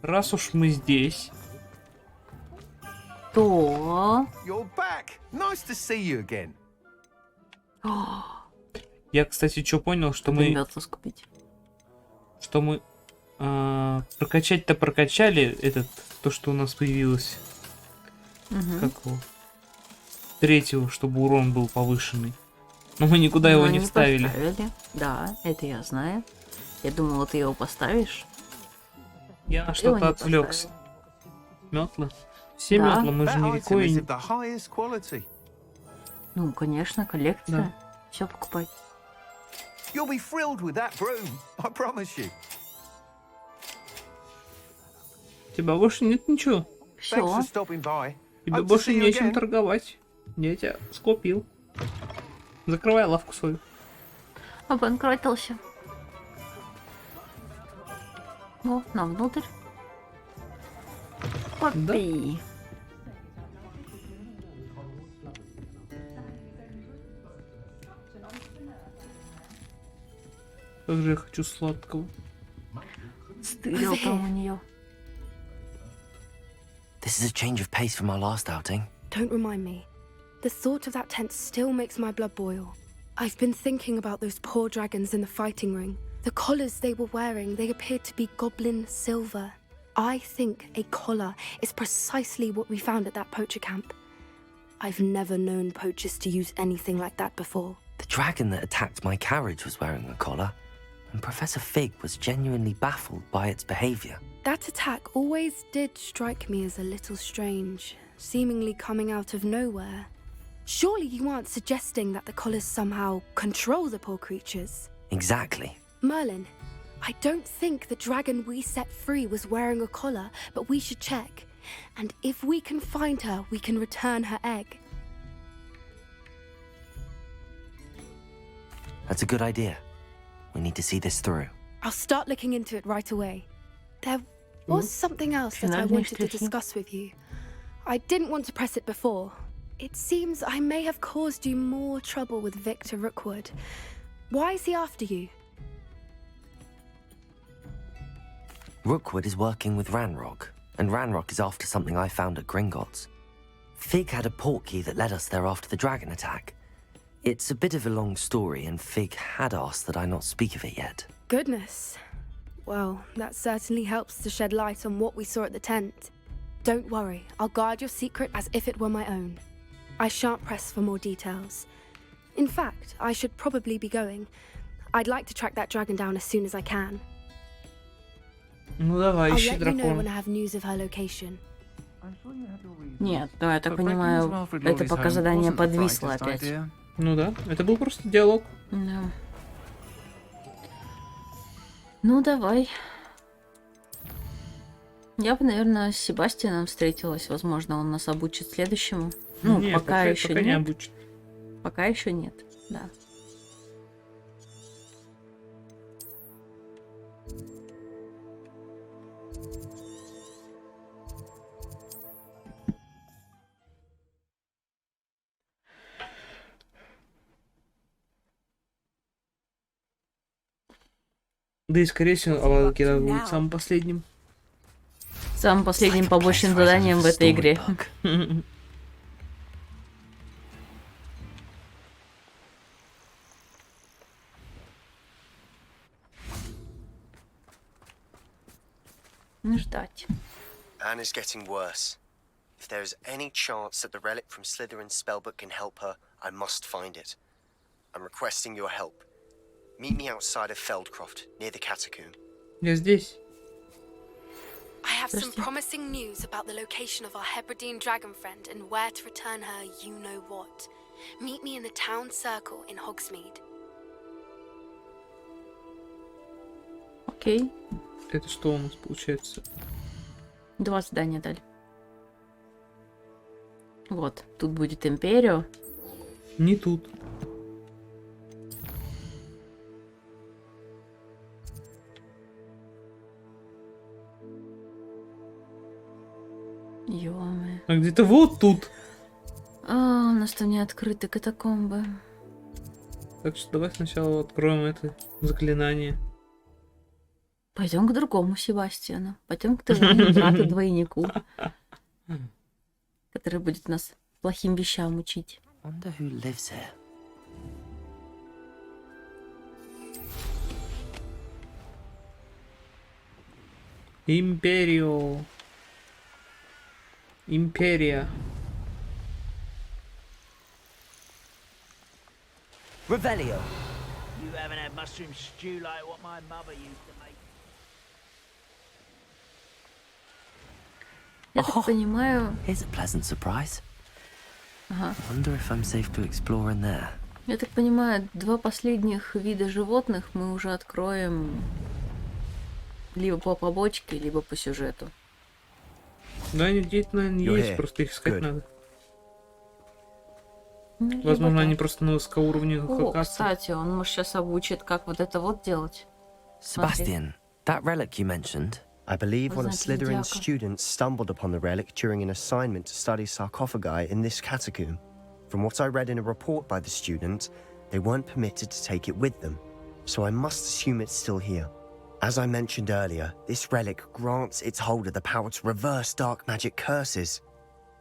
Раз уж мы здесь. То... You're back. Nice to see you again. Я, кстати, что понял, что Надо мы... метлу скупить. Что мы... прокачать-то прокачали этот... То, что у нас появилось. Как его? Третьего, чтобы урон был повышенный. Но мы никуда его не вставили. Поставили. Да, это я знаю. Я думала, ты его поставишь. Я на что-то отвлекся. Метлы? Все Да. метлы, мы же That не item рекой. is of the highest quality. Ну, конечно, коллекция. Да. Все покупай. You'll be thrilled with that broom. I promise you. У тебя больше нет ничего. Все. Thanks for stopping by. Тебе Hope to больше see you нечем again. торговать. Я тебя скупил. Закрывай лавку свою. Обанкротился. О, нам внутрь. Попи. Как же я хочу сладкого. Стырил там у нее. This is a change of pace from our last outing. Don't remind me. The thought of that tent still makes my blood boil. I've been thinking about those poor dragons in the fighting ring. The collars they were wearing, they appeared to be goblin silver. I think a collar is precisely what we found at that poacher camp. I've never known poachers to use anything like that before. The dragon that attacked my carriage was wearing a collar, and Professor Fig was genuinely baffled by its behavior. That attack always did strike me as a little strange, seemingly coming out of nowhere. Surely you aren't suggesting that the collars somehow control the poor creatures? Exactly. Merlin, I don't think the dragon we set free was wearing a collar, but we should check. And if we can find her, we can return her egg. That's a good idea. We need to see this through. I'll start looking into it right away. There was something else that I Финальные wanted to штрихи. discuss with you. I didn't want to press it before. It seems I may have caused you more trouble with Victor Rookwood. Why is he after you? Rookwood is working with Ranrock, and Ranrock is after something I found at Gringotts. Fig had a portkey that led us there after the dragon attack. It's a bit of a long story, and Fig had asked that I not speak of it yet. Goodness. Well, that certainly helps to shed light on what we saw at the tent. Don't worry, I'll guard your secret as if it were my own. I shan't press for more details. In fact, I should probably be going. I'd like to track that dragon down as soon as I can. Ну давай, I'll ищи let you know when дракона. I have news of her location. Нет, ну я так понимаю, это пока задание подвисло опять. Ну да, это был просто диалог. Да. Ну давай. Я бы, наверное, с Себастьяном встретилась. Возможно, он нас обучит следующему. Ну, Не, пока еще пока не нет. обучит. Пока еще нет, да. Да и скорее всего, Авалокида будет самым последним. Самым последним побочным заданием в этой игре. Не ждать. Anne is getting worse. If there is any chance that the relic from Slytherin's spellbook can help her, I must find it. I'm requesting your help. Meet me outside of Feldcroft, near the catacomb. Я здесь. I have some Подожди. promising news about the location of our Hebridean dragon friend and where to return her you know what. Meet me in the town circle in Hogsmeade. Окей. Это что у нас получается? 2 задания дали. Вот, тут будет Империо. Не тут. Ё-моё. А где-то вот тут. А, у нас там не открыты катакомбы. Так что давай сначала откроем это заклинание. Пойдем к другому Себастьяну. Пойдем к твоему брату-двойнику, который будет нас плохим вещам учить. Wonder who lives here. Империо. Империя. Revelio. You haven't had mushroom stew like what my mother used to make. Я так понимаю... Here's a pleasant surprise. Ага. Wonder if I'm safe to explore in there. Я так понимаю, 2 последних вида животных мы уже откроем либо по побочке, либо по сюжету. Да, они где-то, наверное, You're есть, here. просто их искать Good. надо. Ну, либо Возможно, так. они просто на высокоуровневых О, оказываются. кстати, он, может, сейчас обучит, как вот это вот делать. Sebastian, that relic you mentioned. I believe one of Знаки Slytherin's зодиака. students stumbled upon the relic during an assignment to study sarcophagi in this catacomb. From what I read in a report by the student, they weren't permitted to take it with them, so I must assume it's still here. As I mentioned earlier, this relic grants its holder the power to reverse dark magic curses.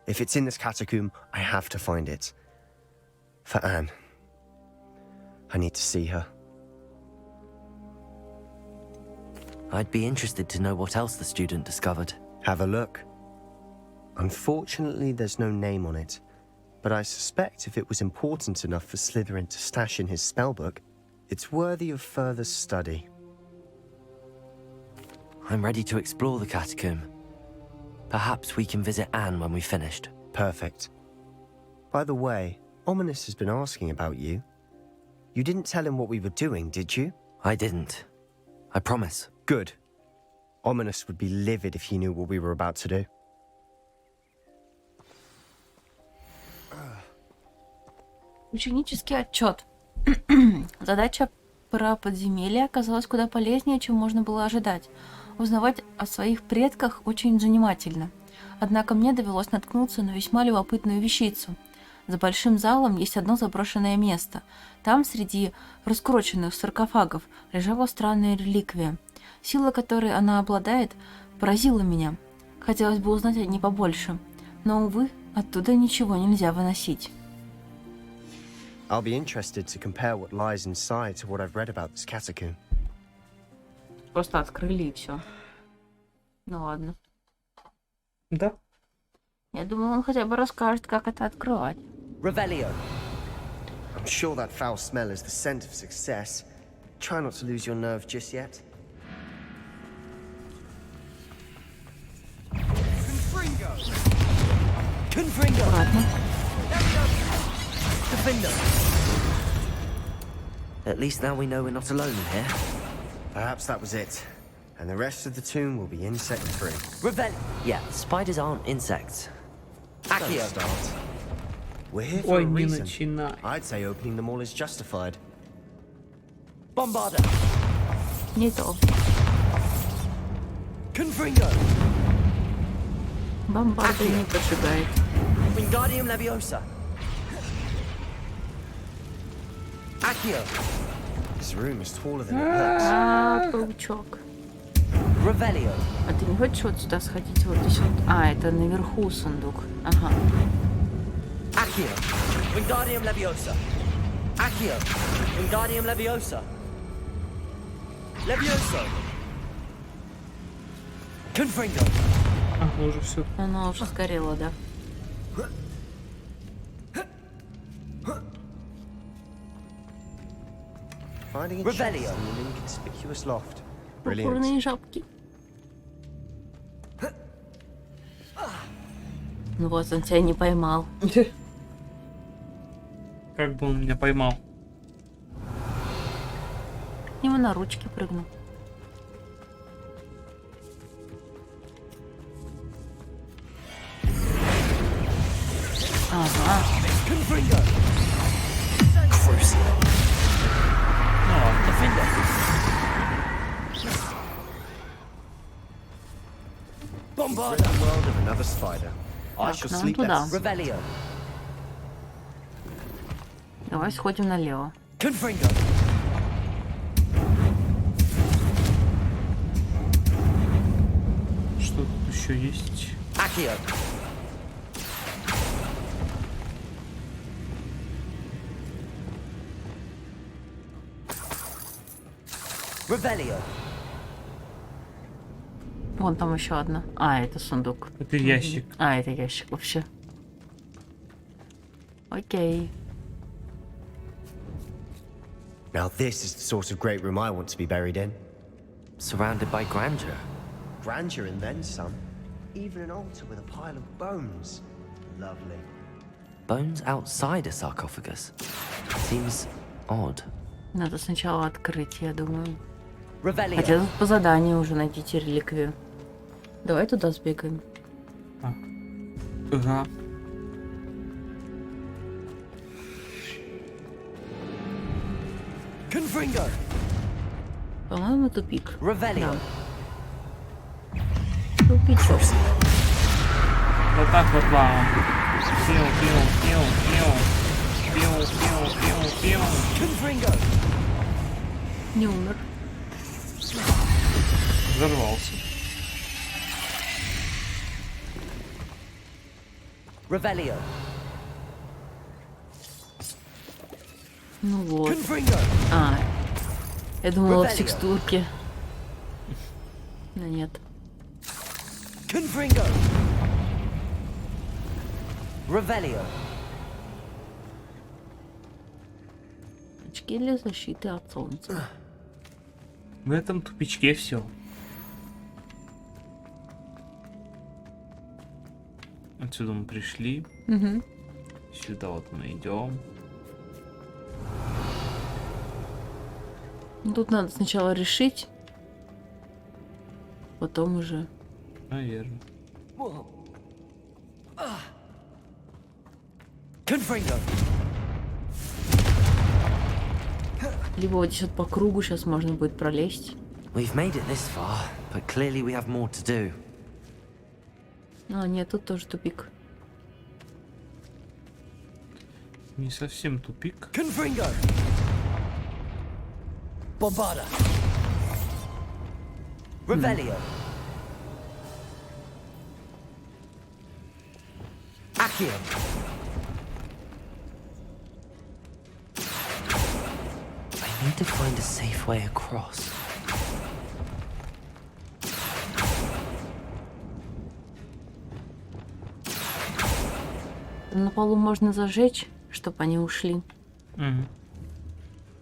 If it's in this catacomb, I have to find it. For Anne. I need to see her. I'd be interested to know what else the student discovered. Have a look. Unfortunately, there's no name on it, but I suspect if it was important enough for Slytherin to stash in his spellbook, it's worthy of further study. I'm ready to explore the catacomb. Perhaps we can visit Anne when we've finished. Perfect. By the way, Ominous has been asking about you. You didn't tell him what we were doing, did you? I didn't. I promise. Good. Ominous would be livid if he knew what we were about to do. Ученический отчет. Задача про подземелье оказалась куда полезнее, чем можно было ожидать. Узнавать о своих предках очень занимательно. Однако мне довелось наткнуться на весьма любопытную вещицу. За большим залом есть одно заброшенное место. Там, среди раскуроченных саркофагов, лежала странная реликвия. Сила, которой она обладает, поразила меня. Хотелось бы узнать о ней побольше. Но, увы, оттуда ничего нельзя выносить. I'll be interested to compare what lies inside to what I've read about this catacomb. Просто открыли и все. Ну ладно. Да. Я думаю, он хотя бы расскажет, как это открывать. Revelio. I'm sure that foul smell is the scent of success. Try not to lose your nerve just yet. Confringo. Ладно. Defender. At least now we know we're not alone in here. Perhaps that was it. And the rest of the tomb will be insect-free. Revelio. Yeah, spiders aren't insects. Don't Accio. start. We're here for Ой, a не reason. начинай. I'd say opening them all is justified. Bombarder. Не то. Confringo. Бомбарды не поджигает. Wingardium Leviosa. Accio. This room is taller than it looks. А, паучок. Revelio. А ты не хочешь вот сюда сходить? Вот здесь вот. А, это наверху сундук. Ага. Accio. Wingardium Leviosa. Accio. Wingardium Leviosa. Levioso. Confringo. А, уже все. Она уже сгорела, да. Finding a chest Revelio. in an inconspicuous loft. Brilliant. Пурпурные жабки. Ну вот, он тебя не поймал. Как бы он меня поймал. К нему на ручки прыгнул. Ага. Confringo. Ну ладно. Defender. Bombarder. The world of another spider. I Так, shall нам sleep туда. less. Revelio. Давай сходим налево. Confringo. что тут еще есть? Accio. Revelio. Вон там еще одна. А, это сундук. Это ящик. А, это ящик вообще. Окей. Now this is the sort of great room I want to be buried in. Surrounded by grandeur. Grandeur and then some. Even an altar with a pile of bones. Lovely. Bones outside a sarcophagus. Seems odd. Надо сначала открыть, я думаю. Revelio. Хотя тут по заданию уже найдите реликвию. Давай туда сбегаем. Ага. Confringo. По-моему, тупик. Revelio. Да. Тупичок. Вот так вот вам. Пиу. Confringo. Не умер. Взорвался. Revelio. Ну вот. Confringo. А, я думала в Revelio. текстурке. Но нет. Confringo. Revelio. Очки для защиты от солнца. В этом тупичке все. Отсюда мы пришли. Угу. Сюда вот мы идем. Ну, тут надо сначала решить, потом уже. Наверное. Confringo. Либо вот здесь вот по кругу сейчас можно будет пролезть. We've made it this far, but clearly we have more to do. А, нет, тут тоже тупик. Не совсем тупик. Confringo. Bombada. Revelio. Accio. I need to find a safe way across. На полу можно зажечь, чтобы они ушли. Мгм.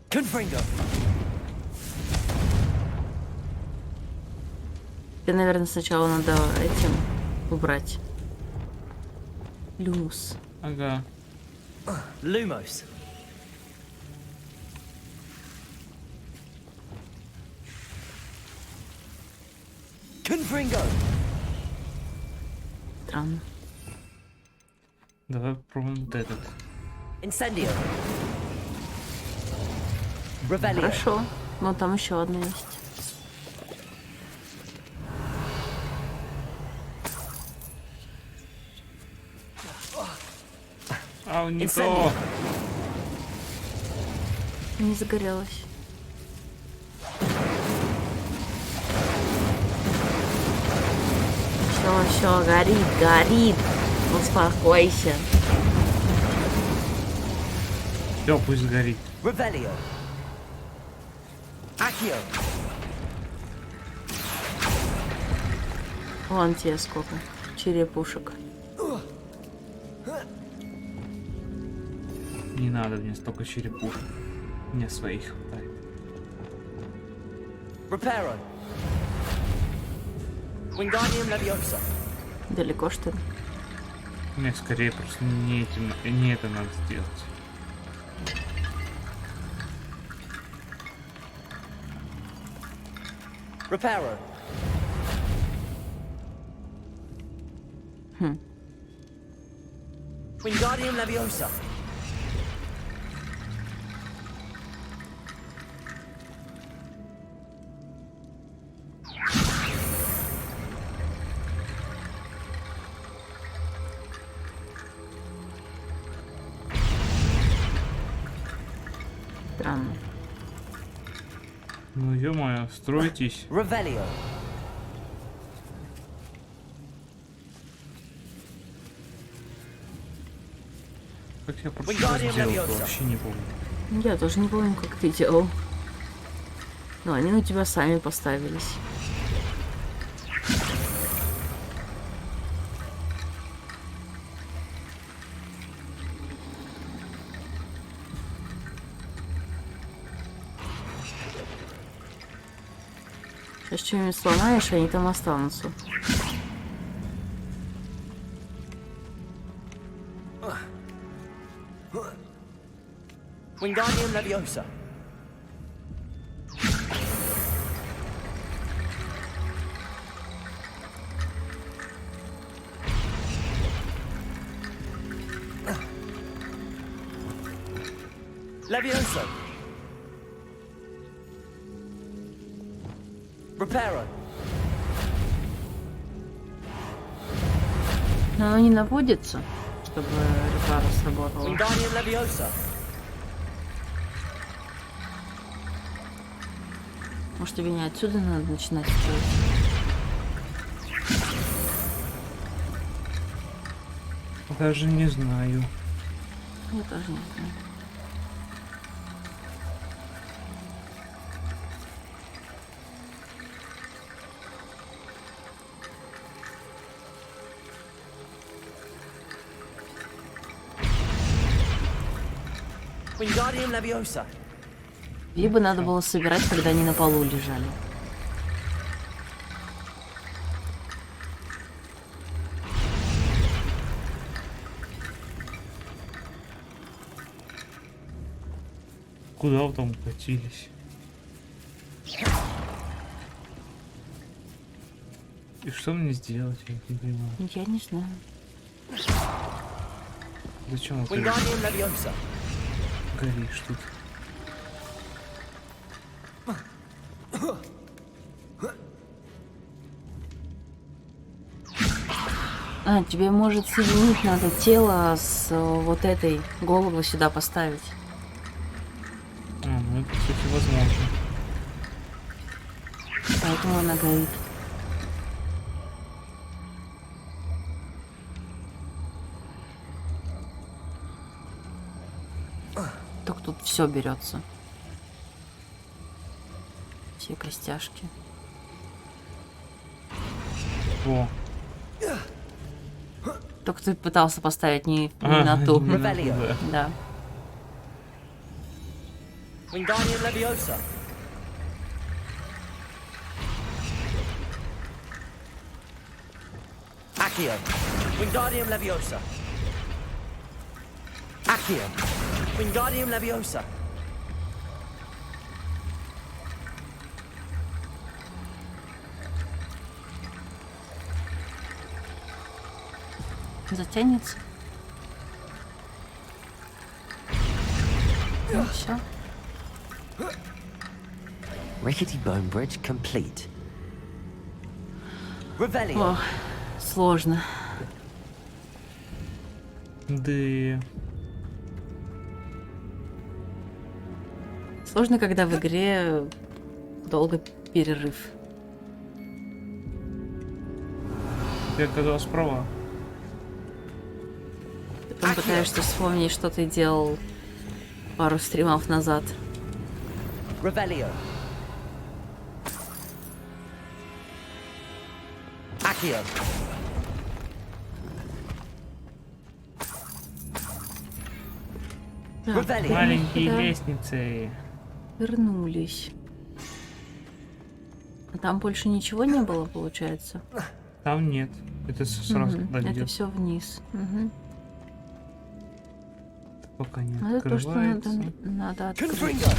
Confringo. И, наверное, сначала надо этим убрать. Люмус. Ага. Lumos. Confringo. Странно. Давай попробуем вот этот. Incendio. Revelio. Хорошо. Но там еще одна есть. А, не Incendio. то. Не загорелась. Все, горит. Успокойся. Все, пусть горит. Revelio. Accio. Вон тебе сколько черепушек. Не надо мне столько черепушек. Мне своих хватает. Reparo. Wingardium Leviosa. Далеко, что ли? Мне скорее просто не это надо сделать. Reparo. Wingardium Leviosa. Странно. Ну ё-моё, стройтесь. Revelio. Как я прошлый раз делал, вообще не помню. Я тоже не помню, как ты делал. Но они у тебя сами поставились. Сейчас что-нибудь сломаешь, они там останутся. Wingardium Leviosa. Leviosa. Reparo. Но оно не наводится, чтобы репара сработала. Wingardium Leviosa. Может, тебе не отсюда надо начинать строить? Даже не знаю. Я тоже не знаю. Wingardium Leviosa. Либо надо было собирать, когда они на полу лежали. Куда вы там укатились? И что мне сделать, я не понимаю. Я не знаю. Зачем вы Wingardium Leviosa. горишь тут? А, тебе, может, соединить надо тело с вот этой, голову сюда поставить. А, ну это, кстати, возможно. Поэтому она горит. Только тут все берется. Все костяшки. О, Только ты пытался поставить не на ту. не на ту, да. Да. Wingardium Leviosa. Accio. Wingardium Leviosa. Accio. Wingardium Leviosa. Затянется. Ну, все. Rickety bone bridge complete. Revelio. Ох, сложно. Да. Сложно, когда в игре долго перерыв. Ты оказалась права. Потом пытаешься вспомнить, что ты делал пару стримов назад. Revelio. Accio. Так, Revelio. Маленькие Да. лестницы. вернулись. А там больше ничего не было, получается? Там нет. Это сразу Мгм, туда это идет. все вниз. Мгм. Пока не Это то, что открывается. надо открыть. Confringo.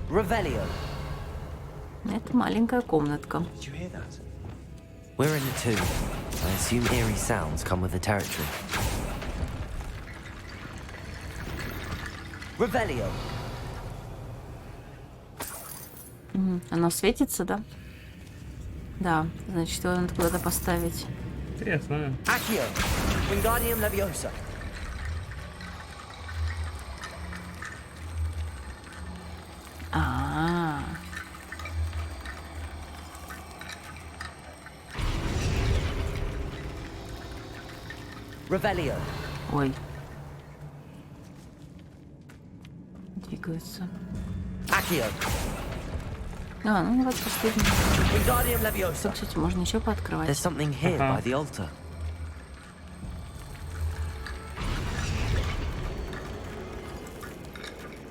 Revelio. Это маленькая комнатка. Did you hear that? We're in a tomb. I assume eerie sounds come with the territory. Revelio. Мгм. Оно светится, да? Да, значит, его надо куда-то поставить. Я знаю. Accio. Wingardium Leviosa. А, Revelio. ой, двигаются. Accio. А, ну вот последний. Wingardium Leviosa. Тут, кстати, можно еще пооткрывать. There's something here by the altar.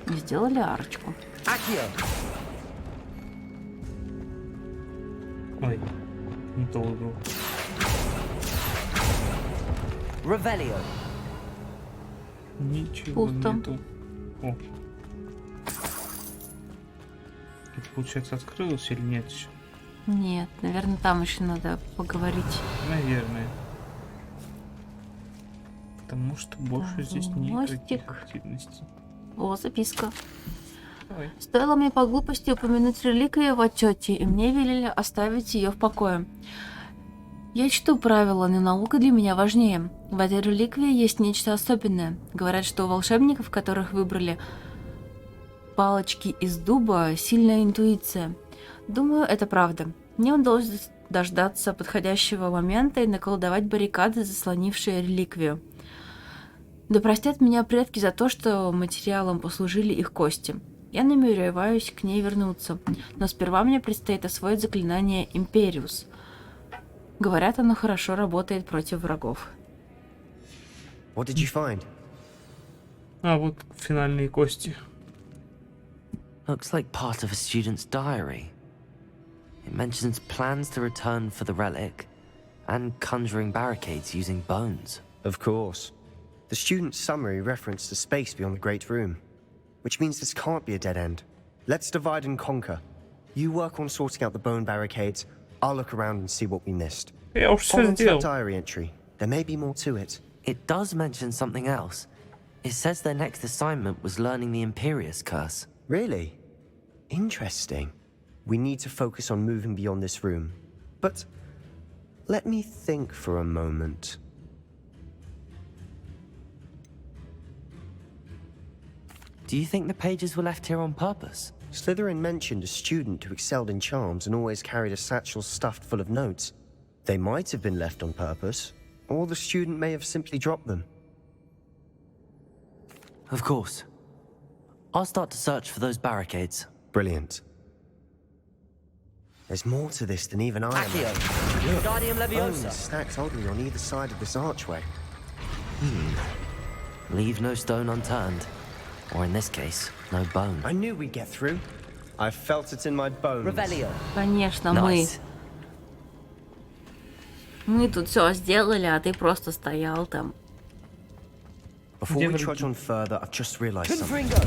И сделали арочку. Accio. Ой, не то выбрал. Revelio. Ничего Пусто. нету. О. Это, получается, открылось или нет еще? Нет, наверное, там еще надо поговорить. Наверное. Потому что больше Так, здесь никаких мостик. активностей. О, записка. Давай. Стоило мне по глупости упомянуть реликвию в отчете, и мне велели оставить ее в покое. Я чту правила, но наука для меня важнее. В этой реликвии есть нечто особенное. Говорят, что у волшебников, которых выбрали палочки из дуба, сильная интуиция. Думаю, это правда. Мне удалось дождаться подходящего момента и наколдовать баррикады, заслонившие реликвию. Да простят меня предки за то, что материалом послужили их кости. Я намереваюсь к ней вернуться, но сперва мне предстоит освоить заклинание «Империус». Говорят, оно хорошо работает против врагов. What did you find? А вот финальные кости. Looks like part of a student's diary. It mentions plans to return for the relic and conjuring barricades using bones. Of course. The student's summary referenced a space beyond the Great Room, which means this can't be a dead end. Let's divide and conquer. You work on sorting out the bone barricades. I'll look around and see what we missed. Я уж все Hold on to that сделал. diary entry. There may be more to it. It does mention something else. It says their next assignment was learning the Imperius curse. Really? Interesting. We need to focus on moving beyond this room. But let me think for a moment. Do you think the pages were left here on purpose? Slytherin mentioned a student who excelled in charms and always carried a satchel stuffed full of notes. They might have been left on purpose, or the student may have simply dropped them. Of course. I'll start to search for those barricades. Brilliant. There's more to this than even I Accio. imagined. Wingardium Bones Leviosa. stacked oddly on either side of this archway. Leave no stone unturned. Or in this case, no bone. I knew we'd get through. I felt it in my bones. Revelio. Конечно, Nice. мы тут все сделали, а ты просто стоял там. Before we Где trudge on further, I've just realized something. Confringo.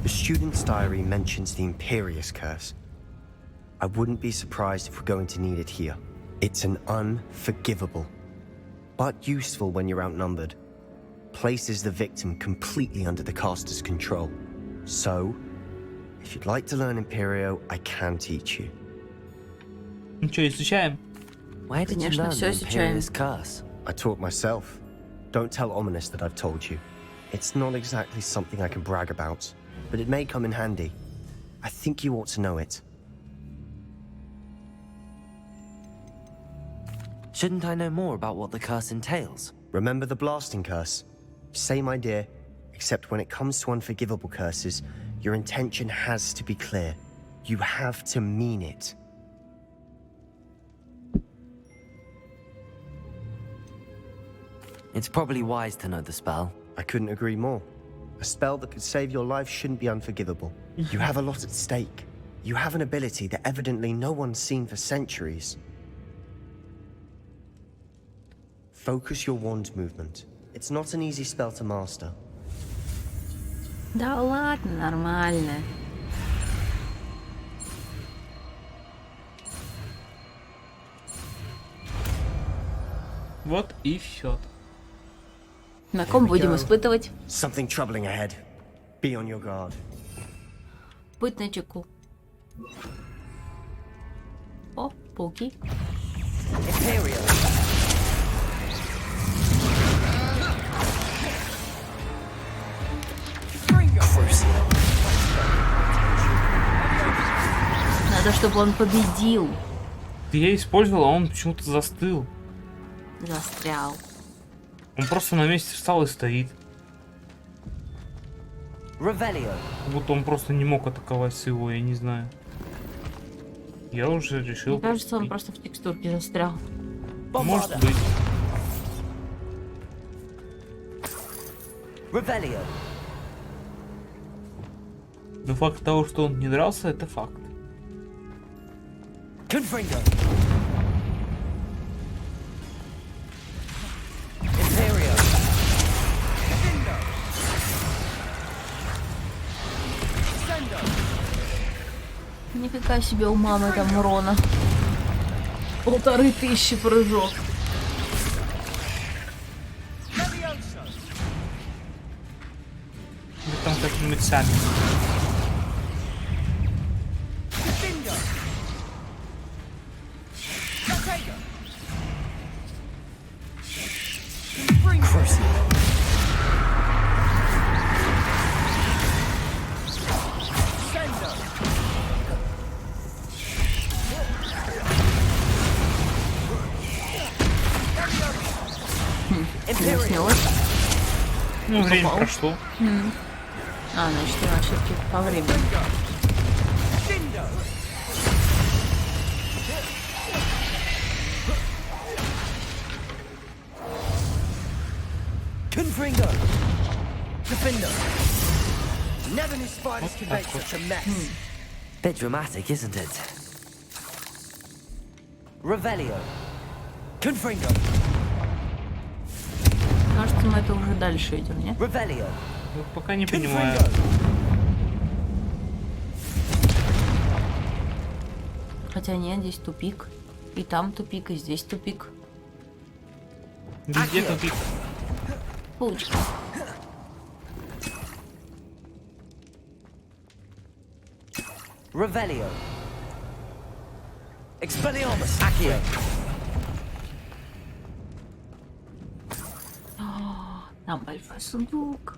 The student's diary mentions the Imperius curse. I wouldn't be surprised if we're going to need it here. It's an unforgivable, but useful when you're outnumbered. Places the victim completely under the caster's control. So, if you'd like to learn Imperio, I can teach you. Ну что, изучаем? Where did you Конечно, learn всё the изучаем. Imperius curse? I taught myself. Don't tell Ominous that I've told you. It's not exactly something I can brag about, but it may come in handy. I think you ought to know it. Shouldn't I know more about what the curse entails? Remember the blasting curse? Same idea, except when it comes to unforgivable curses, your intention has to be clear. You have to mean it. It's probably wise to know the spell. I couldn't agree more. A spell that could save your life shouldn't be unforgivable. You have a lot at stake. You have an ability that evidently no one's seen for centuries. Focus your wand movement. It's not an easy spell to master. Да ладно, нормально. Вот и все. На ком we будем go. испытывать? Something troubling ahead. Be on your guard. Будь начеку. О, пауки. Imperio. Надо, чтобы он победил. Я использовал, а он почему-то застыл. Застрял. Он просто на месте встал и стоит. Revelio. Вот он просто не мог атаковать с его, я не знаю. Я уже решил. Мне кажется, он поступить. просто в текстурке застрял. Может Bombarda. быть. Revelio. Но факт того, что он не дрался, это факт. Confringo. Imperio. Нифига себе у мамы там урона. 1500 прыжок. Вы там как-нибудь сами. Не снялось. Ну, время Попал. прошло. А, значит, я ошибки по времени. Confringo. Defender. Never knew spiders could make such a mess. Bit dramatic, isn't it? Revelio. Confringo. Кажется, мы это уже дальше идем, нет? Revelio. Вот пока не понимаю. Confringo. Хотя нет, здесь тупик. И там тупик, и здесь тупик. Везде тупик. Получка. Revelio. Expelliarmus. Accio. Там большой сундук.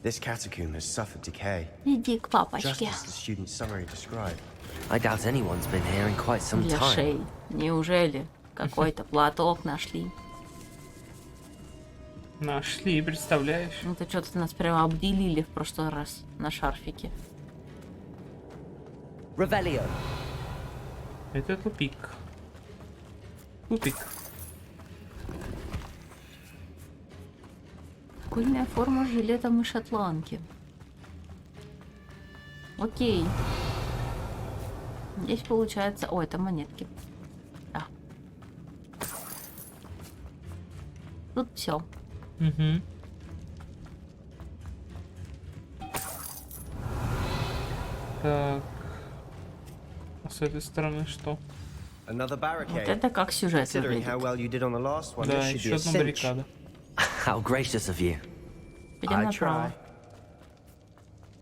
This catacomb has suffered decay, Иди к just папочке. as the student's summary described. I doubt anyone's been here in quite some Для time. шеи. Неужели какой-то платок нашли? Нашли, представляешь? Это что-то нас прямо обделили в прошлый раз на шарфике. Revelio. Это тупик. Тупик. Прикольная форма жилета мышатланки. Окей. Здесь получается... О, это монетки. Да. Тут все. Угу. Так. А с этой стороны что? Another Вот barricade. это как сюжет Considering how выглядит. well you did on the last one, Да, this should be еще a одна cinch. баррикада. How gracious of you. Пойдем I направо. try.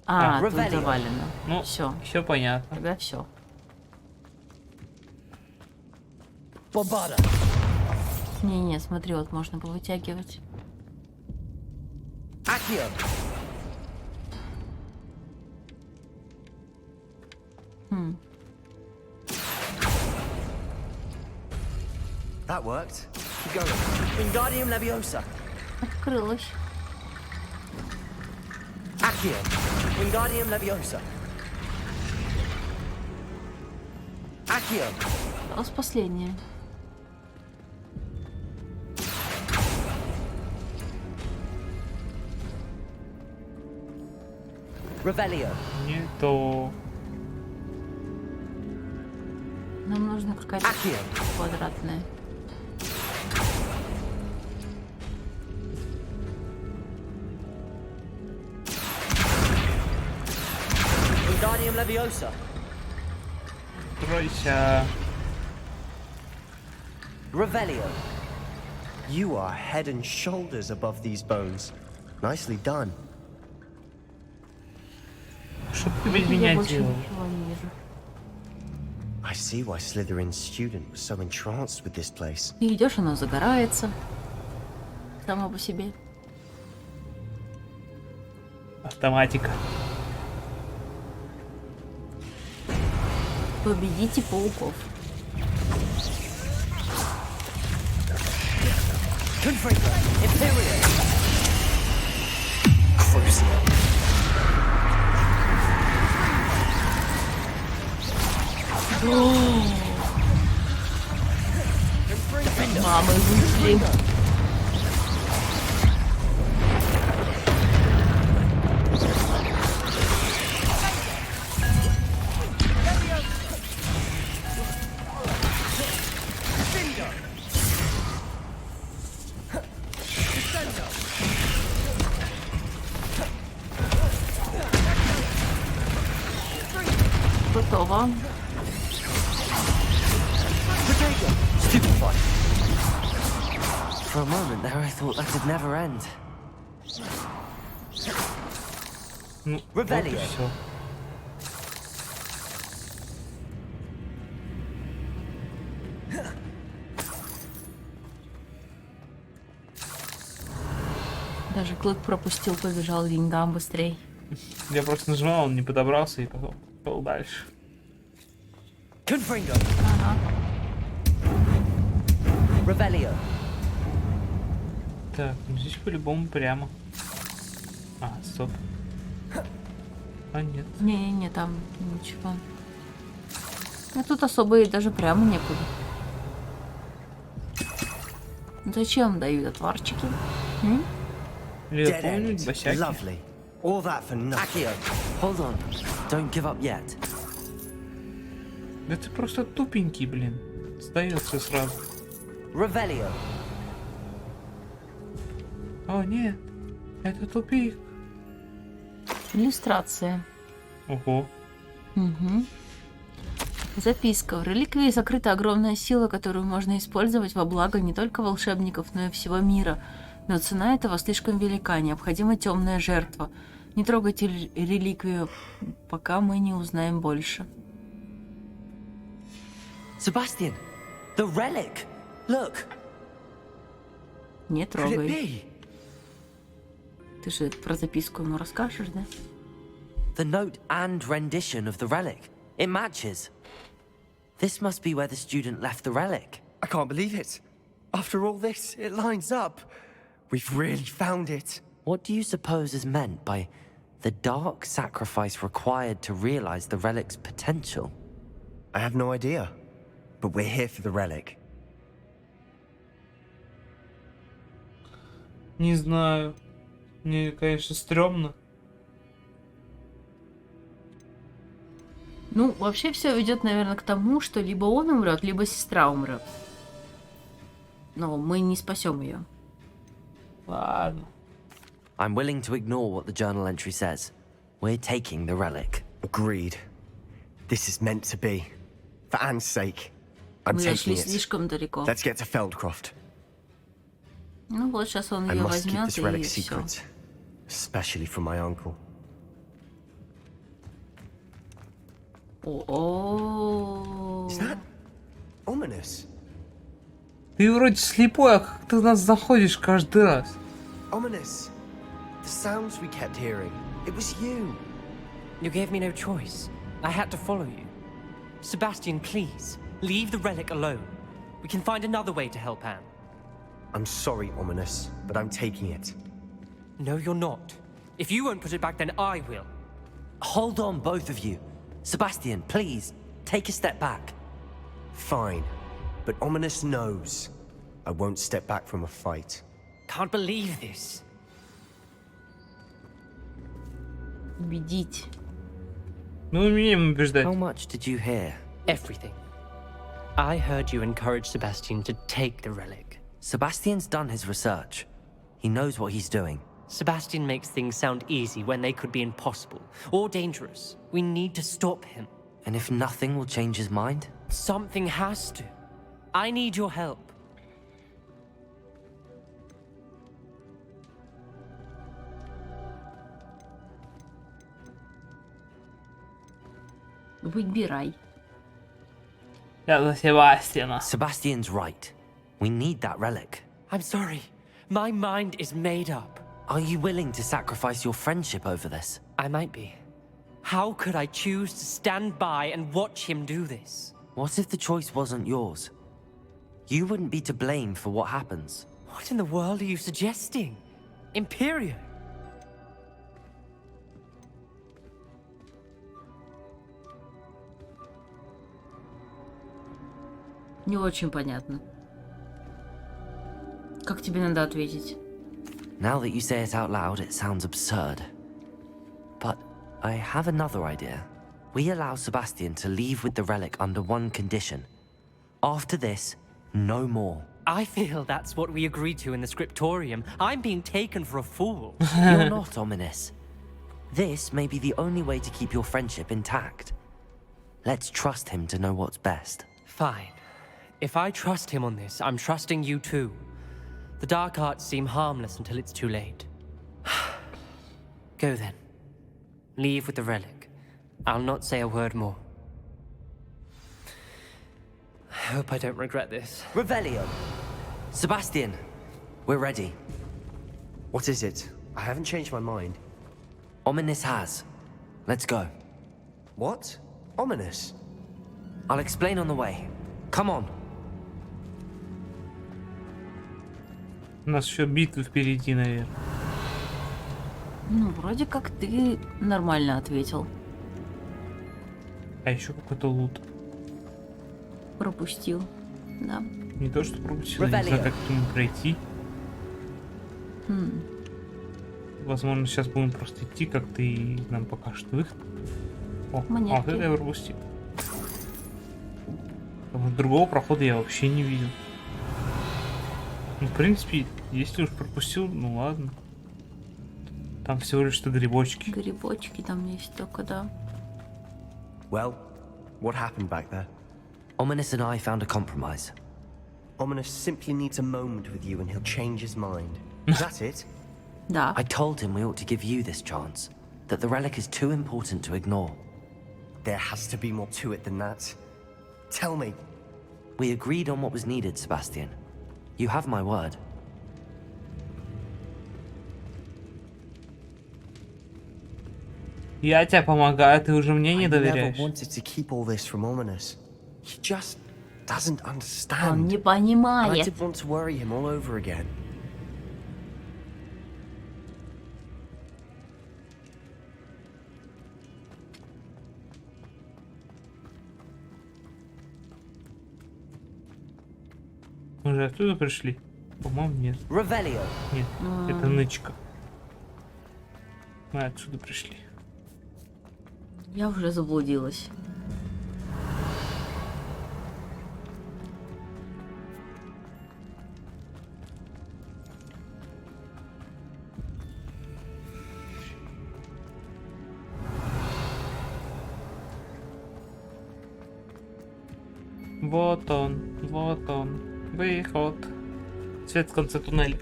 А, тут Revelio. завалено. Ну, Все. все понятно. Тогда все. Bombarda. Не-не, смотри, вот можно повытягивать. Accio. That worked. Keep going. Wingardium Leviosa. Открылось. Accio. Wingardium Leviosa. Accio. Осталось последнее. Revelio. Не то. Нам нужно какая-то Accio. квадратная. Wingardium Leviosa. Тройся. Revelio. You are head and shoulders above these bones. Nicely done. Что ты без Я меня больше делаешь? ничего не вижу. I see why Slytherin's student was so entranced with this place. Ты идешь, оно загорается. Само по себе. Автоматика. Победите пауков. Confringo. Imperio. Crucial. Мамы вышли. Готово. Stupefy. For a moment there, I thought that could never end. Ну, вот и Revelio. все. Даже Клык пропустил, побежал к деньгам быстрей. Я просто нажимал, он не подобрался и потом пошел дальше. Confringo. Ага. Revelio. Так, ну здесь по-любому прямо. А, стоп. А, нет. Не-не-не, там ничего. А тут особо и даже прямо некуда. Зачем дают отварчики? М? Или Dead какой-нибудь end. босяки. Lovely. All that for nothing. Accio. Hold on. Don't give up yet. Да ты просто тупенький, блин. Сдается сразу. Revelio. О, нет. Это тупик. Иллюстрация. Ого. Угу. Записка. В реликвии закрыта огромная сила, которую можно использовать во благо не только волшебников, но и всего мира. Но цена этого слишком велика. Необходима темная жертва. Не трогайте реликвию, пока мы не узнаем больше. Sebastian, the relic. Look. Не Could it трогай. be? Ты же про записку ему расскажешь, да? The note and rendition of the relic. It matches. This must be where the student left the relic. I can't believe it. After all this, it lines up. We've really found it. What do you suppose is meant by the dark sacrifice required to realize the relic's potential? I have no idea. But we're here for the relic. Не знаю. Мне, конечно, стрёмно. Ну, вообще все ведет, наверное, к тому, что либо он умрет, либо сестра умрет. Но мы не спасем ее. Ладно. I'm willing to ignore what the journal entry says. We're taking the relic. Agreed. This is meant to be. For Anne's sake. I'm Мы зашли taking it. слишком далеко. Let's get to Feldcroft. Ну вот сейчас он I ее must keep возьмет this и relic все. secret. Especially from my uncle. О. Is that ominous? Ты вроде слепой, а как ты нас заходишь каждый раз? Ominous. The sounds we kept hearing. It was you. You gave me no choice. I had to follow you. Sebastian, please, leave the relic alone. We can find another way to help Anne. I'm sorry, Ominous, but I'm taking it. No, you're not. If you won't put it back, then I will. Hold on, both of you. Sebastian, please, take a step back. Fine. But Ominous knows. I won't step back from a fight. Can't believe this. Убедить. Ну, умеем убеждать. How much did you hear? Everything. I heard you encourage Sebastian to take the relic. Sebastian's done his research. He knows what he's doing. Sebastian makes things sound easy when they could be impossible or dangerous. We need to stop him. And if nothing will change his mind? Something has to. I need your help. Выбирай. Я за Себастьяна. Sebastian's right. We need that relic. I'm sorry. My mind is made up. Are you willing to sacrifice your friendship over this? I might be. How could I choose to stand by and watch him do this? What if the choice wasn't yours? You wouldn't be to blame for what happens. What in the world are you suggesting? Imperio? Не очень понятно. Как тебе надо ответить? Now that you say it out loud, it sounds absurd. But I have another idea. We allow Sebastian to leave with the relic under one condition. After this, no more. I feel that's what we agreed to in the scriptorium. I'm being taken for a fool. You're not ominous. This may be the only way to keep your friendship intact. Let's trust him to know what's best. Fine. If I trust him on this, I'm trusting you too. The dark arts seem harmless until it's too late. Go then. Leave with the relic. I'll not say a word more. I hope I don't regret this. Revelio! Sebastian, we're ready. What is it? I haven't changed my mind. Ominous has. Let's go. What? Ominous? I'll explain on the way. Come on. У нас еще битвы впереди, наверное. Ну, вроде как ты нормально ответил. А еще какой-то лут. Пропустил. Да. Не то, что пропустил, я не знаю, как к нему пройти. Возможно, сейчас будем просто идти, как ты нам покажешь выход. О, Монетки. вот это я пропустил. Другого прохода я вообще не видел. Ну, в принципе, если уж пропустил, ну ладно. Там всего лишь что грибочки. Грибочки там есть только, да. Well, what happened back there? Ominous and I found a compromise. Ominous simply needs a moment with you and he'll change his mind. Is that it? Да. I told him we ought to give you this chance. That the relic is too important to ignore. There has to be more to it than that. Tell me. We agreed on what was needed, Sebastian. You have my word. Я тебе помогаю, ты уже мне не I never доверяешь. wanted to keep all this from Ominous. He just doesn't Он understand. не And I понимает. didn't want to worry him all over again. Мы же оттуда пришли? По-моему, нет. Revelio! Нет, это нычка. Мы отсюда пришли. Я уже заблудилась. Вот он, выход. Свет в конце туннеля.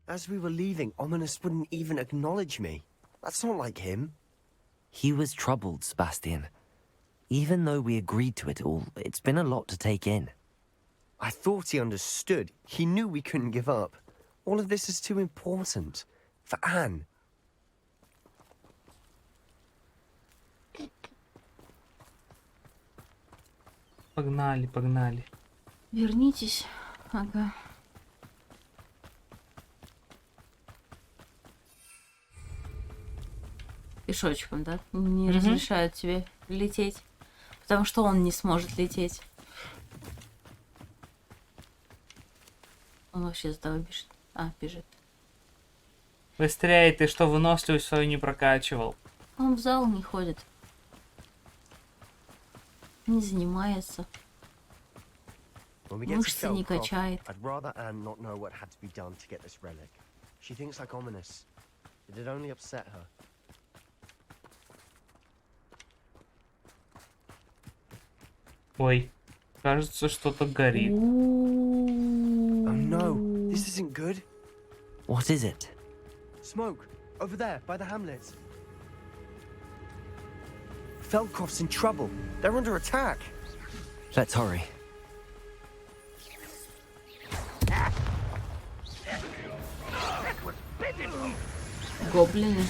As we were leaving, Ominous wouldn't even acknowledge me. That's not like him. He was troubled, Sebastian. Even though we agreed to it all, it's been a lot to take in. I thought he understood. He knew we couldn't give up. All of this is too important. For Anne. Погнали, погнали. Вернитесь. Ага. Пешочком, да? Не разрешают тебе лететь. Потому что он не сможет лететь. Он вообще сюда бежит. А, бежит. Быстрее, ты что, выносливость свою не прокачивал? Он в зал не ходит. Не занимается. When we get to Мышцы не Feldcroft, качает. I'd rather Anne not know what had to be done to get this relic. She thinks like Ominous. It'd only upset her. Ой, кажется, что-то горит. Oh no, this isn't good. What is it? Smoke, over there, by the hamlet. Feldcroft's in trouble. They're under attack. Let's hurry. Гоблины.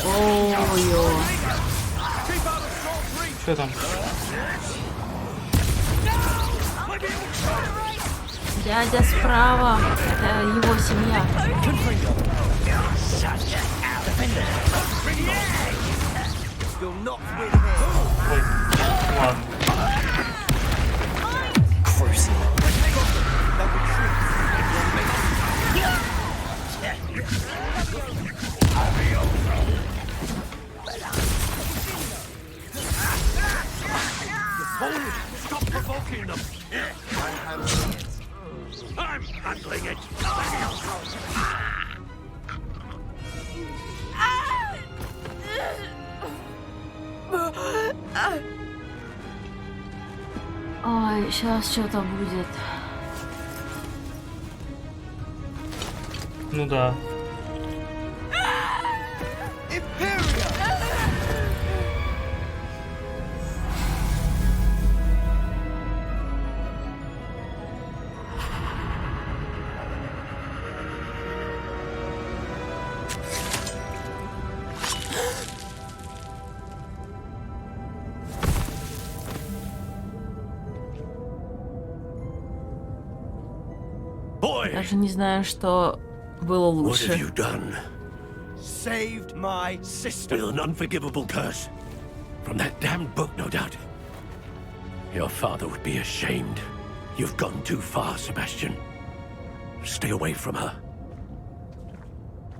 Ой-ой. Что там? Дядя справа. Это его семья. Ой, ладно. Stop provoking them! I'm handling it! Ой, сейчас что-то будет. Ну да. Boy, Даже не знаю, что было what have лучше. you done? Saved my sister. With an unforgivable curse. From that damned book, no doubt. Your father would be ashamed. You've gone too far, Sebastian. Stay away from her.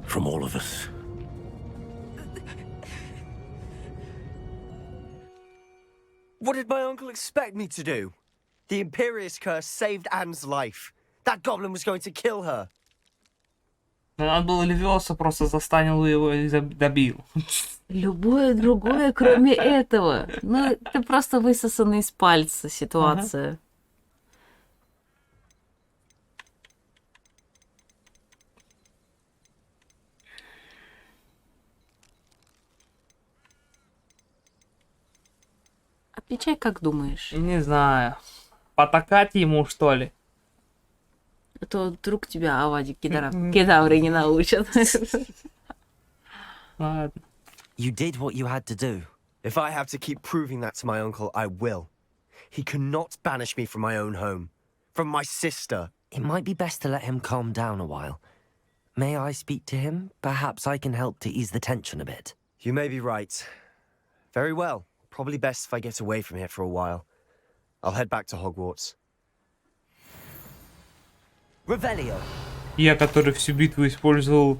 From all of us. What did my uncle expect me to do? The Imperious curse saved Anne's life. That goblin was going to kill her. Надо было Левиоса просто застанил его и добил. Любое другое, кроме этого. Ну, это просто высосанная из пальца ситуация. Отвечай, как думаешь. Не знаю. Потакать ему, что ли? А то вдруг тебя Авади кедавры не научат. Ладно. You did what you had to do. If I have to keep proving that to my uncle, I will. He cannot banish me from my own home. From my sister. It might be best to let him calm down a while. May I speak to him? Perhaps I can help to ease the tension a bit. You may be right. Very well. Probably best if I get away from here for a while. I'll head back to Hogwarts. Revelio. Я, который всю битву использовал...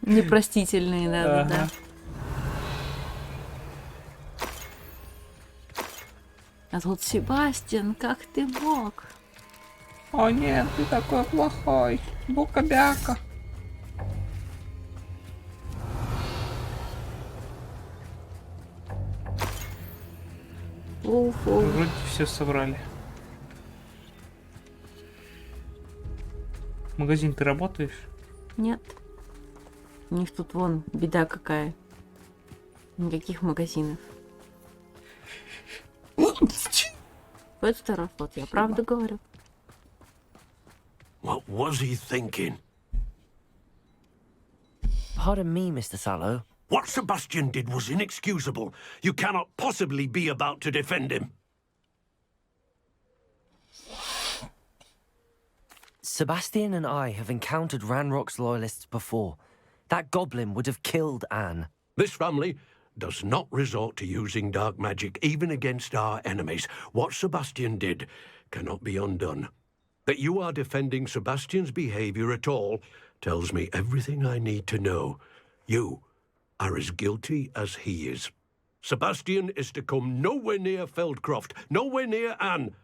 Непростительные, да. А тут Себастьян, как ты мог? О нет, ты такой плохой. Бука-бяка. Уфу. Вроде все собрали. Магазин, ты работаешь? Нет. У них тут вон беда какая. Никаких магазинов. Вот второй фото, я правду говорю. What was he thinking? Pardon me, Mr. Sallow. What Sebastian did was inexcusable. You cannot possibly be about to defend him. Sebastian and I have encountered Ranrock's loyalists before. That goblin would have killed Anne. This family does not resort to using dark magic even against our enemies. What Sebastian did cannot be undone. That you are defending Sebastian's behavior at all tells me everything I need to know. You are as guilty as he is. Sebastian is to come nowhere near Feldcroft, nowhere near Anne.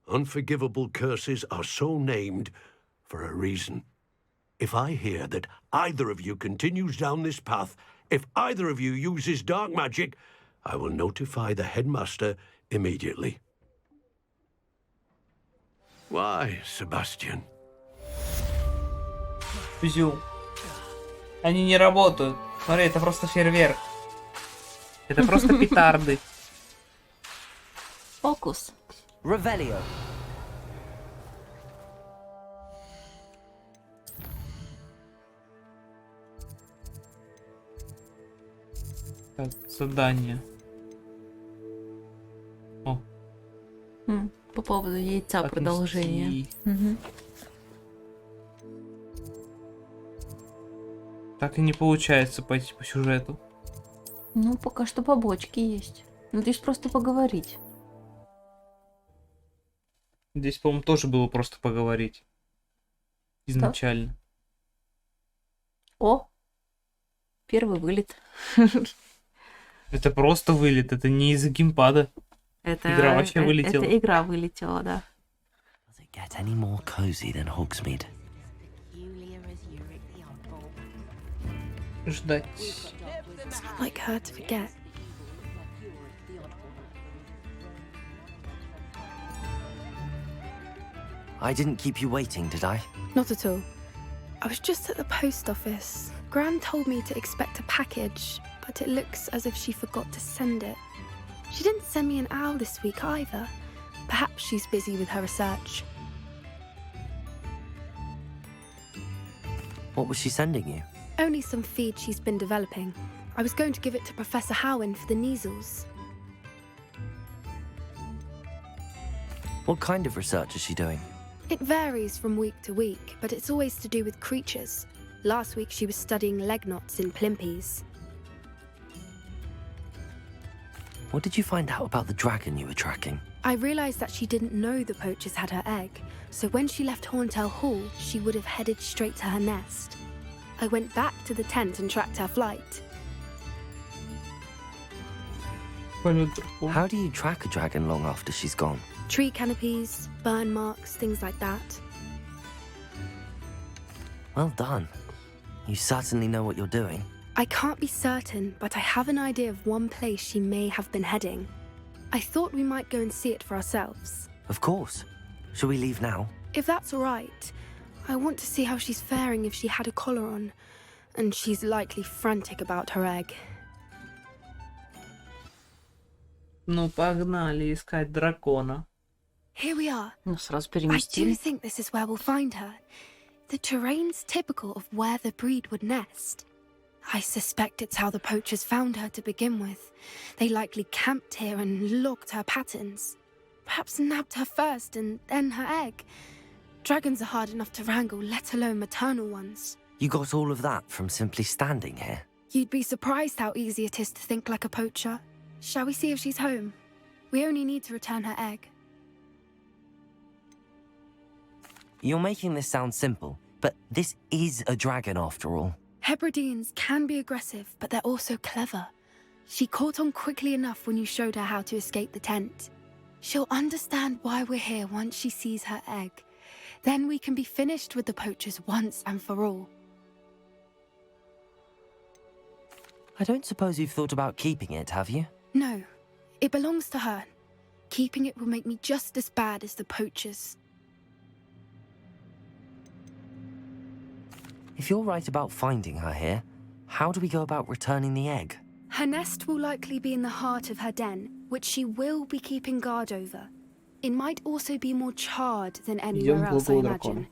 Unforgivable curses are so named for a reason. If I hear that either of you continues down this path, if either of you uses dark magic, I will notify the headmaster immediately. Why, Sebastian? Пизю. Они не работают. Смотри, это просто фейерверк. Это просто петарды. Оп. фокус. Revelio. Так, задание. О, По поводу яйца отнести. продолжения. Мгм. Так и не получается пойти по сюжету. Ну, пока что побочки есть. Ну, здесь просто поговорить. Здесь, по-моему, тоже было просто поговорить. Изначально. О! Первый вылет. Это просто вылет, это не из-за геймпада. Это, Игра вообще вылетела. Это игра вылетела, да. Does it get any more cozy than Hogsmeade? Ждать. It's not like her to forget. I didn't keep you waiting, did I? Not at all. I was just at the post office. Gran told me to expect a package, but it looks as if she forgot to send it. She didn't send me an owl this week either. Perhaps she's busy with her research. What was she sending you? Only some feed she's been developing. I was going to give it to Professor Howin for the measles. What kind of research is she doing? It varies from week to week, but it's always to do with creatures. Last week she was studying leg knots in plimpies. What did you find out about the dragon you were tracking? I realised that she didn't know the poachers had her egg, so when she left Horntail Hall, she would have headed straight to her nest. I went back to the tent and tracked her flight. How do you track a dragon long after she's gone? Tree canopies, burn marks, things like that. Well done. You certainly know what you're doing. I can't be certain, but I have an idea of one place she may have been heading. I thought we might go and see it for ourselves. Of course. Shall we leave now? If that's all right. I want to see how she's faring if she had a collar on. And she's likely frantic about her egg. Ну, погнали искать дракона. Here we are. Ну, сразу I do переместили. think this is where we'll find her. The terrain's typical of where the breed would nest. I suspect it's how the poachers found her to begin with. They likely camped here and logged her patterns. Perhaps nabbed her first and then her egg. Dragons are hard enough to wrangle, let alone maternal ones. You got all of that from simply standing here? You'd be surprised how easy it is to think like a poacher. Shall we see if she's home? We only need to return her egg. You're making this sound simple, but this is a dragon after all. Hebrideans can be aggressive, but they're also clever. She caught on quickly enough when you showed her how to escape the tent. She'll understand why we're here once she sees her egg. Then we can be finished with the poachers once and for all. I don't suppose you've thought about keeping it, have you? No, it belongs to her. Keeping it will make me just as bad as the poachers. If you're right about finding her here, how do we go about returning the egg? Her nest will likely be in the heart of her den, which she will be keeping guard over. It might also be more charred than anywhere else, I imagine.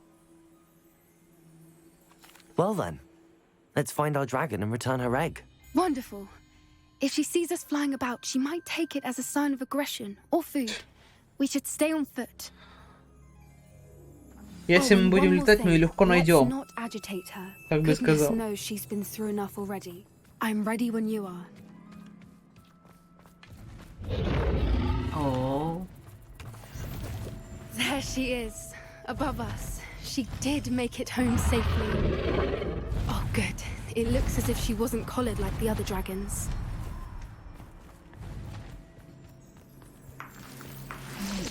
Well then, let's find our dragon and return her egg. Wonderful. If she sees us flying about, she might take it as a sign of aggression or food. We should stay on foot. Если мы будем летать, мы ее легко найдем. Not agitate her. Как бы Goodness сказал. knows she's been through enough already. I'm ready when you are. О, There she is, above us. She did make it home safely. Oh, good. It looks as if she wasn't collared like the other dragons.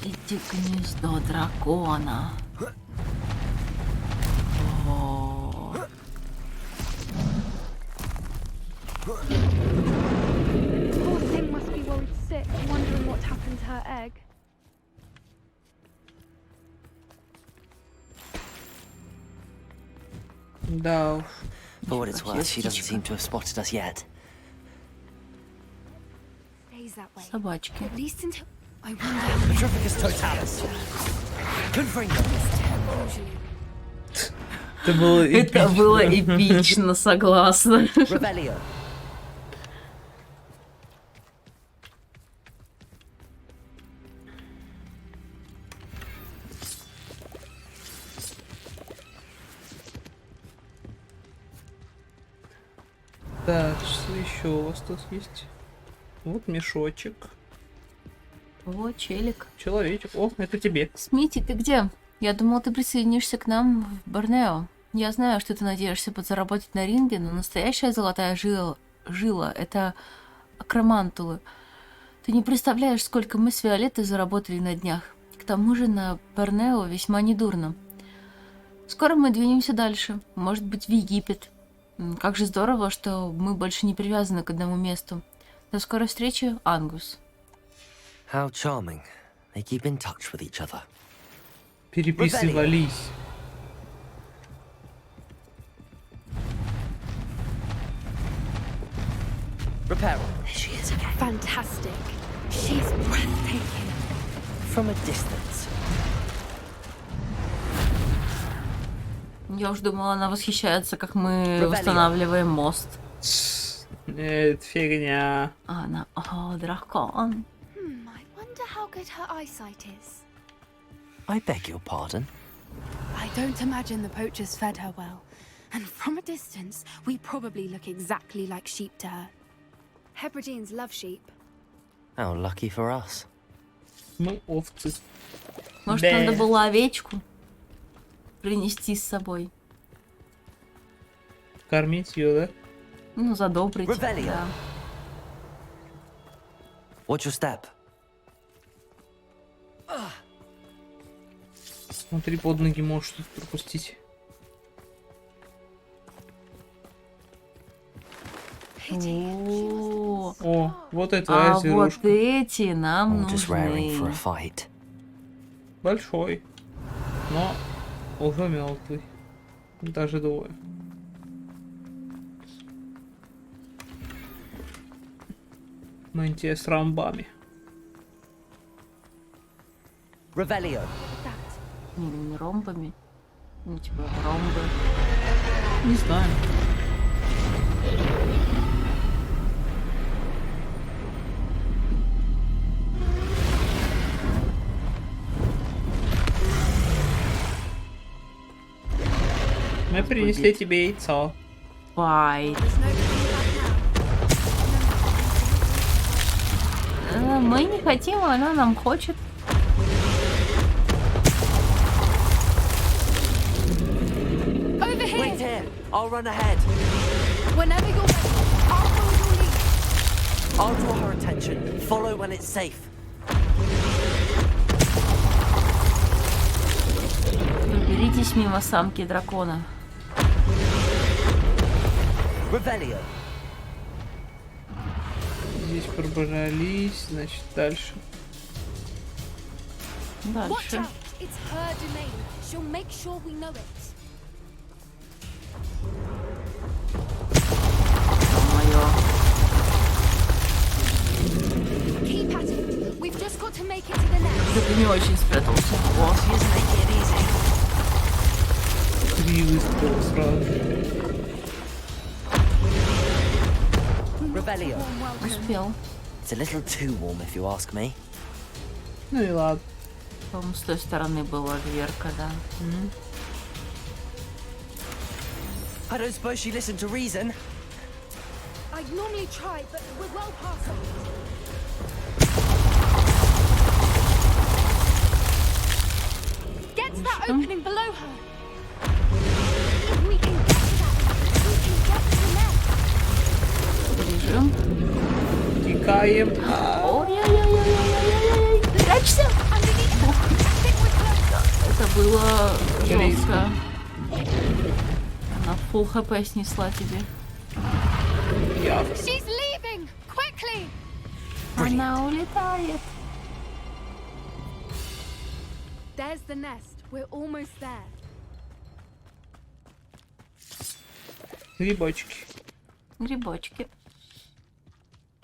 иди к гнезду дракона. О, Poor thing must be worried sick, wondering what happened to her egg. Да уж. For what it's worth, she doesn't seem to have spotted us yet. Stays that way. собачки. At least until... I wonder how Petrificus totalis. Confringo. Это было Это было эпично, согласна. Revelio. Так, что еще у вас тут есть? Вот мешочек. О, челик. Человечек. О, это тебе. Смити, ты где? Я думал, ты присоединишься к нам в Борнео. Я знаю, что ты надеешься подзаработать на ринге, но настоящая золотая жила — это акромантулы. Ты не представляешь, сколько мы с Виолеттой заработали на днях. К тому же на Борнео весьма недурно. Скоро мы двинемся дальше. Может быть, в Египет. Как же здорово, что мы больше не привязаны к одному месту. До скорой встречи, Ангус. How charming. They keep in touch with each other. Переписывались. Reparo. She is fantastic. She's breathtaking. From a distance. Я уж думала, она восхищается, как мы Rebellion. восстанавливаем мост. Нет, фигня. А она... О, дракон. I wonder how good her eyesight is. I beg your pardon. I don't imagine the poachers fed her well. And from a distance, we probably look exactly like sheep to her. Hebrideans love sheep. How lucky for us. Мы овцы. Может, Да. надо было овечку принести с собой. Кормить ее, да? Ну, задобрить. Rebellion. Да. Watch your step. Смотри, под ноги можешь тут пропустить. О, О, вот это твоя а вот зверушка. эти нам All just raring for a нужны. fight. Большой. Но уже мертвый. Даже двое. Мантия с ромбами. Revelio. Не ромбами. Ну, типа ромбы. Не знаю. Мы принесли тебе яйцо. Бай. Мы не хотим, а она нам хочет. Over here! Wait here. I'll run ahead. Whenever you're ready, I'll hold your lead. I'll draw her attention. Follow when it's safe. Уберитесь мимо самки дракона. Revelio. Здесь пробрались, значит, дальше. Watch Дальше. out! It's her domain. She'll make sure we know it. Моё. Keep at it. We've just got to make it to the nest. Ты не очень спрятался. Вот. Три выстрела сразу. Revelio. Успел. It's a little too warm if you ask me. Ну и ладно. По-моему, с той стороны была дверка, да. I don't suppose she listened to reason. I'd normally try, but we're well past it. Get to that opening below her. If we can get to that, we can get to the nest. Бежим. Текаем. Ой-ой-ой-ой-ой-ой-ой. Прячься. Underneath her. I think we're close. Это было Близко. жестко. Она фулл хп снесла тебе. Я. She's leaving. Quickly. Она улетает. There's the nest. We're almost there. Грибочки. Грибочки.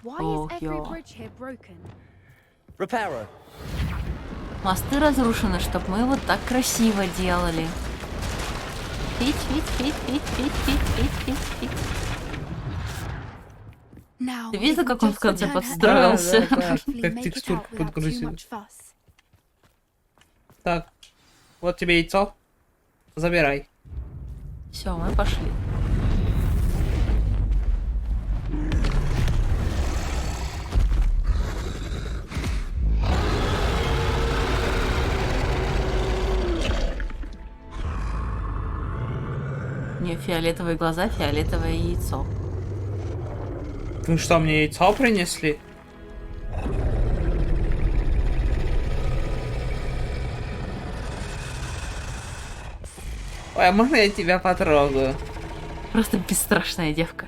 Why Oh, is every yeah. bridge here broken? Reparo. Мосты разрушены, чтобы мы вот так красиво делали. Фить. Ты видел, как он в конце подстроился? Да, как текстурку подгрузил. Так, вот тебе яйцо. Забирай. Все, мы пошли. Не, фиолетовые глаза, фиолетовое яйцо. Вы что, мне яйцо принесли? Ой, а можно я тебя потрогаю? Просто бесстрашная девка.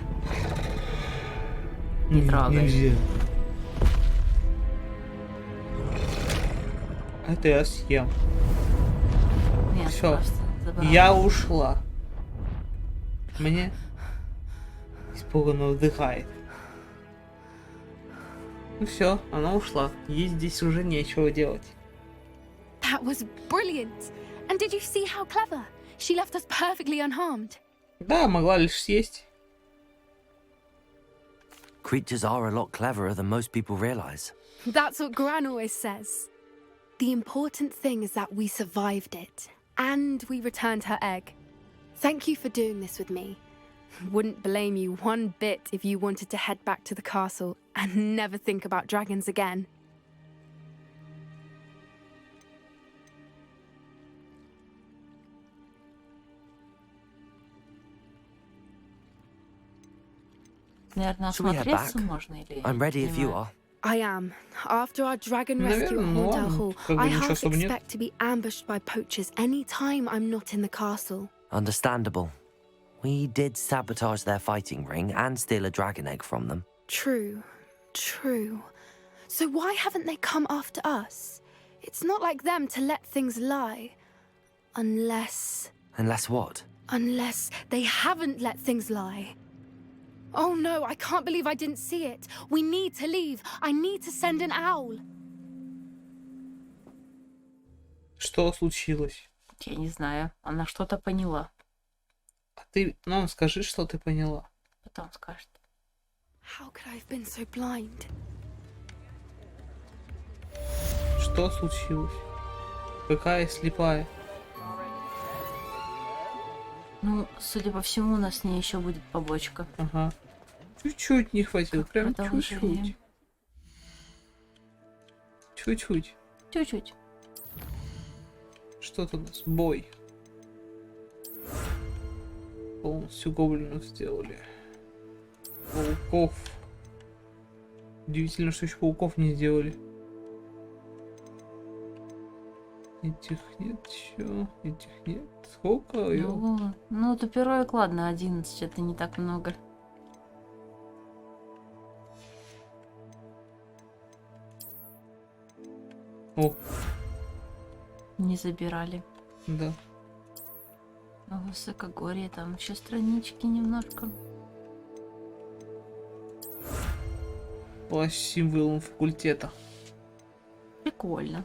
Не трогай. Нельзя. Это я съем. Нет, Всё. просто забрала. Я ушла. Мне испуганно вдыхает. Ну все, она ушла. Ей здесь уже нечего делать. That was brilliant. And did you see how clever? She left us perfectly unharmed. Да, могла лишь съесть. Creatures are a lot cleverer than most people realize. That's what Gran always says. The important thing is that we survived it. And we returned her egg. Thank you for doing this with me. Wouldn't blame you one bit if you wanted to head back to the castle and never think about dragons again. Наверное, Should we head осмотреться back? можно или... I'm ready if you понимаю. are. I am. After our dragon rescue at Наверное, ну Horndale ладно. Hall, Как бы I ничего half особо нет. expect to be ambushed by poachers any time I'm not in the castle. Understandable. We did sabotage their fighting ring and steal a dragon egg from them. True. So why haven't they come after us? It's not like them to let things lie. Unless what? they haven't let things lie. Oh no, I can't believe I didn't see it. We need to leave. I need to send an owl. Что случилось? Я не знаю, она что-то поняла. А ты нам скажи, что ты поняла. Потом скажет. How could I have been so blind? Что случилось? Какая слепая? Ну, судя по всему, у нас с ней еще будет побочка. Ага. Чуть-чуть не хватило, Как прям продолжение. чуть-чуть. Чуть-чуть. Что тут у нас? Бой. Полностью гоблинов сделали. Пауков. Удивительно, что еще пауков не сделали. Этих нет еще. Этих нет. Сколько? Ну, тупироек, ладно, 11, это не так много. О, Не забирали. да. А в высокогорье там еще странички немножко. Плащ с символом факультета. Прикольно.